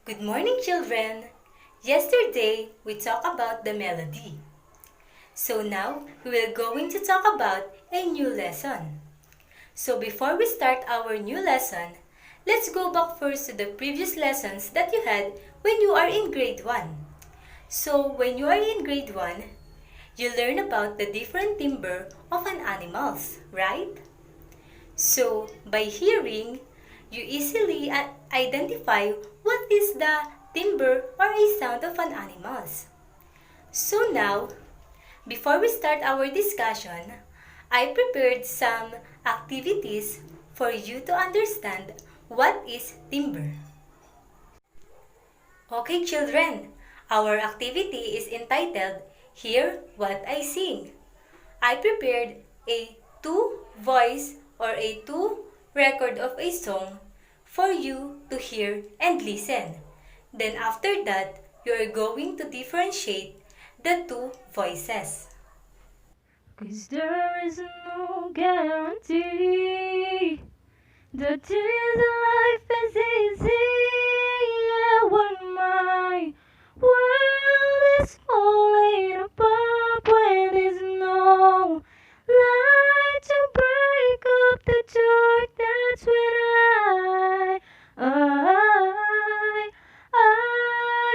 Good morning, children! Yesterday, we talked about the melody. So now, we will going to talk about a new lesson. So before we start our new lesson, let's go back first to the previous lessons that you had when you are in grade 1. So when you are in grade 1, you learn about the different timbre of an animals, right? So, by hearing, you easily identify what is the timbre or a sound of an animal. So now, before we start our discussion, I prepared some activities for you to understand what is timbre. Okay, children, our activity is entitled Hear What I Sing. I prepared a two voice or a two record of a song for you to hear and listen. Then after that, you are going to differentiate the two voices. 'Cause there is no guarantee that this life is easy. Yeah, when my world is falling apart, when there's no light to break up the dark, that's when I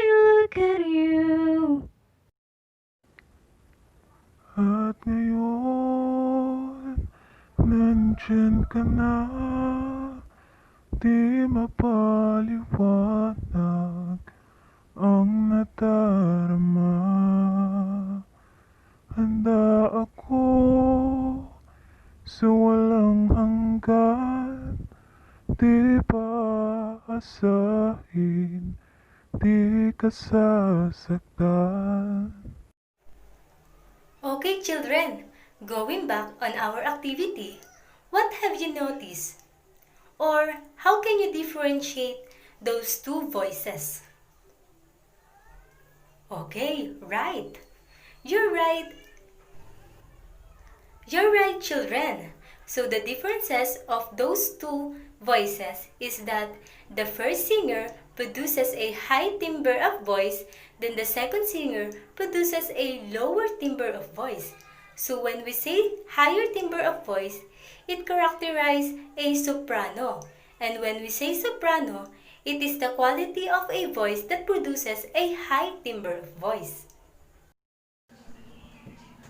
look at you. At ngayon, nandyan ka na, di mapaliwanag ang nadarama. Handa ako sa walang hanggan, di pa asahin, di ka sasaktan. Okay, children, going back on our activity, what have you noticed? Or how can you differentiate those two voices? Okay, right. You're right. You're right, children. So the differences of those two voices is that the first singer produces a high timbre of voice, then the second singer produces a lower timbre of voice. So when we say higher timbre of voice, it characterizes a soprano. And when we say soprano, it is the quality of a voice that produces a high timbre of voice.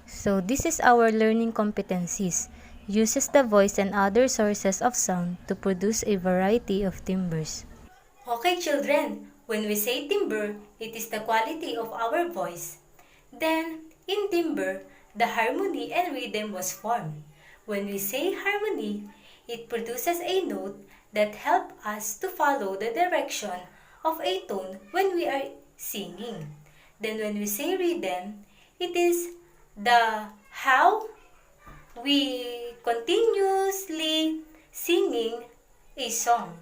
So this is our learning competencies. Uses the voice and other sources of sound to produce a variety of timbres. Okay, children, when we say timbre, it is the quality of our voice. Then, in timbre, the harmony and rhythm was formed. When we say harmony, it produces a note that help us to follow the direction of a tone when we are singing. Then when we say rhythm, it is the how we continuously singing a song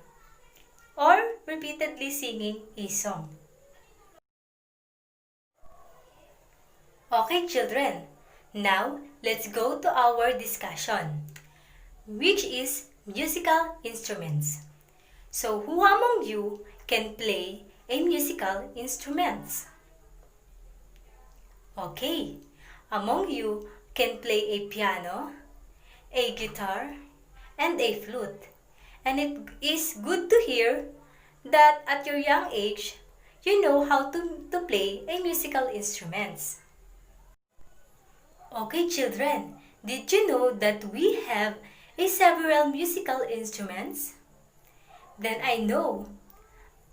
or repeatedly singing a song. Okay, children. Now, let's go to our discussion, which is musical instruments. So, who among you can play a musical instruments? Okay, among you can play a piano, a guitar, and a flute. And it is good to hear that at your young age, you know how to play a musical instruments. Okay, children, did you know that we have a several musical instruments? Then I know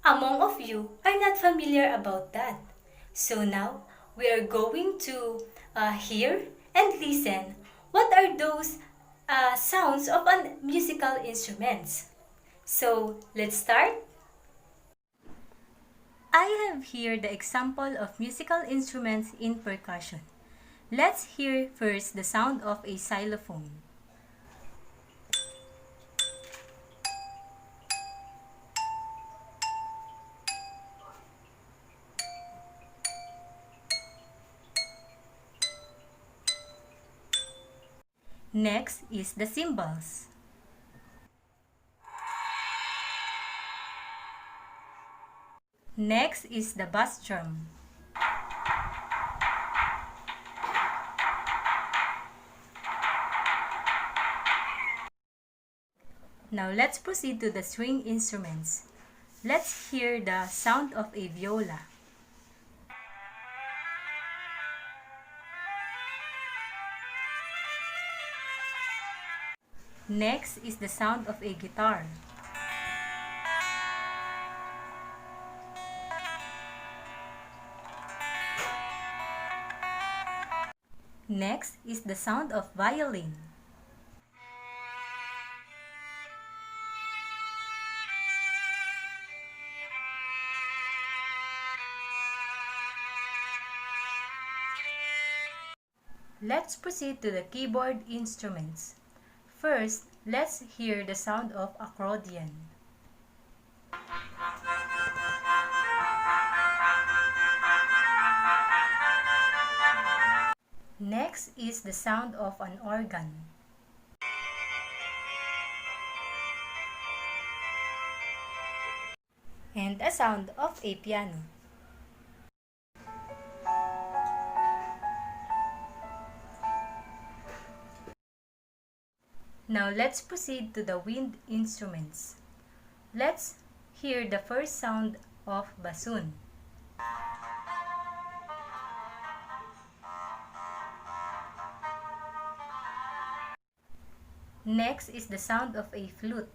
among of you are not familiar about that. So now we are going to hear and listen what are those sounds of musical instruments. So let's start. I have here the example of musical instruments in percussion. Let's hear first the sound of a xylophone. Next is the cymbals. Next is the bass drum. Now let's proceed to the string instruments. Let's hear the sound of a viola. Next is the sound of a guitar. Next is the sound of violin. Let's proceed to the keyboard instruments. First, let's hear the sound of accordion. Next is the sound of an organ. And a sound of a piano. Now let's proceed to the wind instruments. Let's hear the first sound of bassoon. Next is the sound of a flute.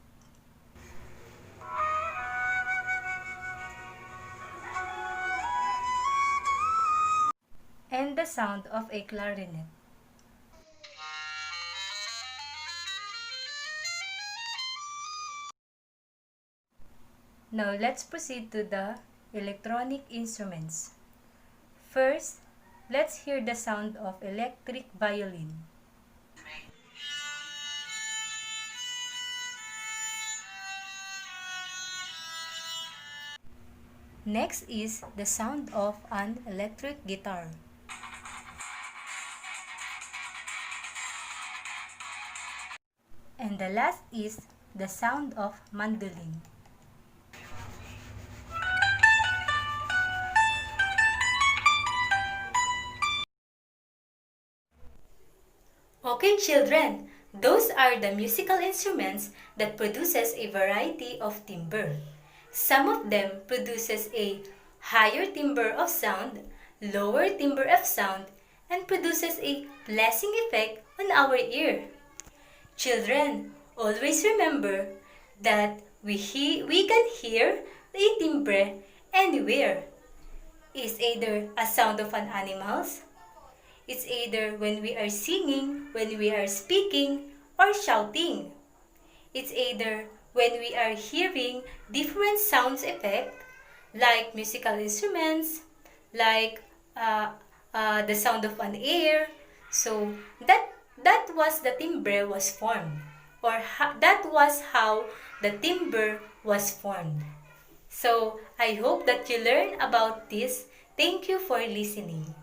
And the sound of a clarinet. Now let's proceed to the electronic instruments. First, let's hear the sound of electric violin. Next is the sound of an electric guitar. And the last is the sound of mandolin. Okay, children, those are the musical instruments that produces a variety of timbre. Some of them produces a higher timbre of sound, lower timbre of sound, and produces a pleasing effect on our ear. Children, always remember that we can hear a timbre anywhere. It's either a sound of an animal, it's either when we are singing, when we are speaking, or shouting. It's either when we are hearing different sounds effect, like musical instruments, like the sound of an air. So that was the timbre was formed, or that was how the timbre was formed. So I hope that you learn about this. Thank you for listening.